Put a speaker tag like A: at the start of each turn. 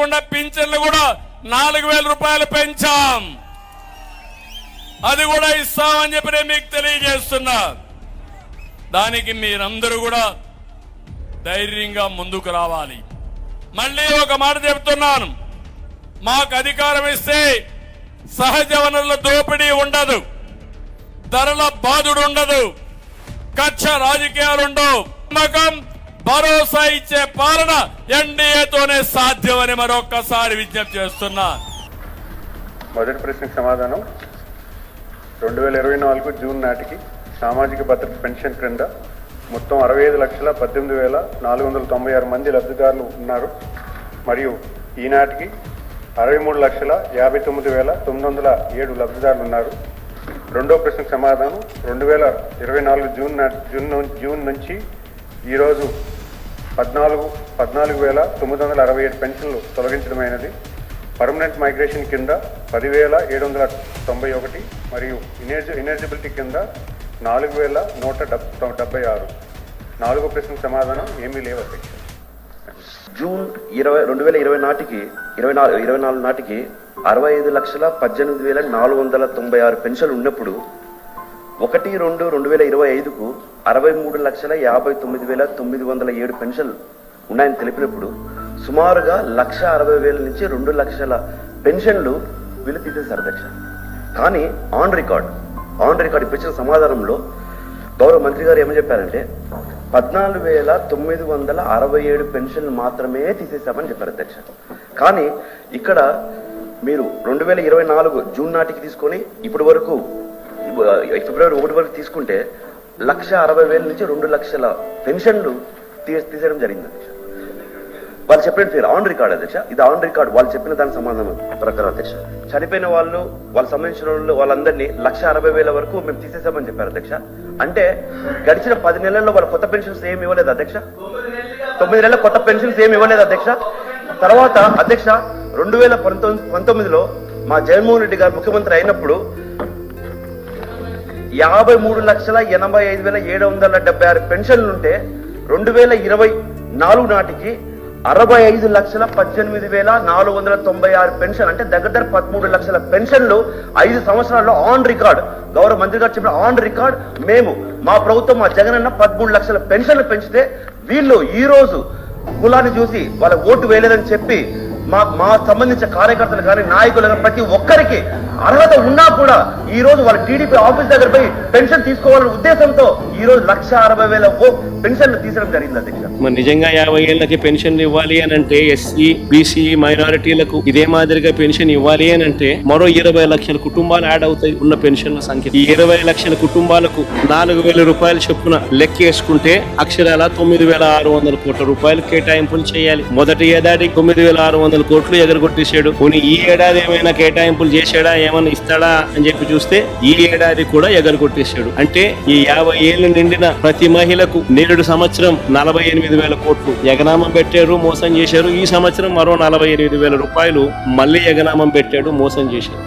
A: అంతేకాకుండా పింఛన్లు కూడా 4,000 రూపాయలు పెంచాం. అది కూడా ఇస్తామని చెప్పి నేను మీకు తెలియజేస్తున్నా. దానికి మీరందరూ కూడా ధైర్యంగా ముందుకు రావాలి. మళ్ళీ ఒక మాట చెప్తున్నాను, మాకు అధికారం ఇస్తే సహజ వనరుల దోపిడీ ఉండదు, ధరల బాధుడు ఉండదు, కక్ష రాజకీయాలు ఉండవు. నమ్మకం, భరోసా ఇచ్చే పాలన ఎన్డీఏతోనే సాధ్యమని మరొక్కసారి విజ్ఞప్తి చేస్తున్నా.
B: మొదటి ప్రశ్నకు సమాధానం. 2024 జూన్ నాటికి సామాజిక భద్రత పెన్షన్ క్రింద మొత్తం 65,18,496 మంది లబ్ధిదారులు ఉన్నారు. మరియు ఈనాటికి 63,59,907 లబ్ధిదారులు ఉన్నారు. రెండో ప్రశ్నకు సమాధానం. 2024 జూన్ నుంచి ఈరోజు 14,967 పెన్షన్లు తొలగించడమైనది. పర్మనెంట్ మైగ్రేషన్ కింద 10,791 మరియు ఇనెలిజిబిలిటీ కింద 4,176. నాలుగో ప్రశ్నకు సమాధానం ఏమీ లేవు అధ్యక్ష.
C: జూన్ 2024 నాటికి 65,18,496 పెన్షన్లు ఉన్నప్పుడు 1/2/2025కు 63,59,907 పెన్షన్లు ఉన్నాయని తెలిపినప్పుడు సుమారుగా 1,60,000 నుంచి 2 లక్షల పెన్షన్లు వీళ్ళు తీసేశారు అధ్యక్ష. కానీ ఆన్ రికార్డ్ ఇప్పించిన సమాధానంలో గౌరవ మంత్రి గారు ఏమని చెప్పారంటే 14,967 పెన్షన్లు మాత్రమే తీసేశామని చెప్పారు అధ్యక్ష. కానీ ఇక్కడ మీరు 2024 జూన్ నాటికి తీసుకొని ఇప్పటి వరకు ఫిబ్రవరి 1 వరకు తీసుకుంటే 1,60,000 నుంచి 2 లక్షల పెన్షన్లు తీసేయడం జరిగింది అధ్యక్ష. వాళ్ళు చెప్పిన పేరు ఆన్ రికార్డ్ అధ్యక్ష. ఇది ఆన్ రికార్డ్. వాళ్ళు చెప్పిన దానికి సమాధానం ప్రకారం అధ్యక్ష, చనిపోయిన వాళ్ళకి సంబంధించిన వాళ్ళందరినీ 1,60,000 వరకు మేము తీసేసామని చెప్పారు అధ్యక్ష. అంటే గడిచిన 10 నెలల్లో వాళ్ళ కొత్త పెన్షన్స్ ఏమి ఇవ్వలేదు అధ్యక్ష. 9 నెలల కొత్త పెన్షన్స్ ఏమి ఇవ్వలేదు అధ్యక్ష. తర్వాత అధ్యక్ష 2019లో మా జగన్మోహన్ రెడ్డి గారు ముఖ్యమంత్రి అయినప్పుడు 53,85,776 పెన్షన్లుంటే 2024 నాటికి 65,18,496 పెన్షన్, అంటే దగ్గర 13 లక్షల పెన్షన్లు 5 సంవత్సరాల్లో ఆన్ రికార్డ్. గౌరవ మంత్రి గారు చెప్పిన ఆన్ రికార్డ్. మేము మా ప్రభుత్వం, మా జగనన్న 13 లక్షల పెన్షన్లు పెంచితే వీళ్ళు ఈ రోజు కులాన్ని చూసి వాళ్ళ ఓటు వేయలేదని చెప్పి మా సంబంధించిన కార్యకర్తలు కానీ నాయకులు కానీ ప్రతి ఒక్కరికి అర్హత ఉన్నా కూడా ఈ రోజు వాళ్ళ టీడీపీ ఆఫీస్ దగ్గర పోయి పెన్షన్ తీసుకోవాలనే ఉద్దేశంతో ఈ రోజు 1,60,000 పెన్షన్లు తీసడం జరిగింది అధ్యక్ష.
D: మరి నిజంగా 50 ఏళ్ళకి పెన్షన్ ఇవ్వాలి అని అంటే ఎస్సీ, బీసీ, మైనారిటీలకు ఇదే మాదిరిగా పెన్షన్ ఇవ్వాలి అని అంటే మరో 20 లక్షల కుటుంబాలు యాడ్ అవుతాయి ఉన్న పెన్షన్ల సంఖ్య. ఈ 20 లక్షల కుటుంబాలకు 4,000 రూపాయలు చొప్పున లెక్కేసుకుంటే అక్షరాల 9,600 కోట్ల రూపాయలు కేటాయింపులు చేయాలి. మొదటి ఏడాది 9,600 కోట్లు ఎగరగొట్టేశాడు. పోనీ ఈ ఏడాది ఏమైనా కేటాయింపులు చేశాడా, ఏమైనా ఇస్తాడా అని చెప్పి చూస్తే ఈ ఏడాది కూడా ఎగరగొట్టేశాడు. అంటే ఈ 50 ఏళ్ళు నిండిన ప్రతి మహిళకు నేడు సంవత్సరం 48,000 కోట్లు ఎగనామం పెట్టారు, మోసం చేశారు. ఈ సంవత్సరం మరో 48,000 రూపాయలు మళ్ళీ ఎగనామం పెట్టాడు, మోసం చేశారు.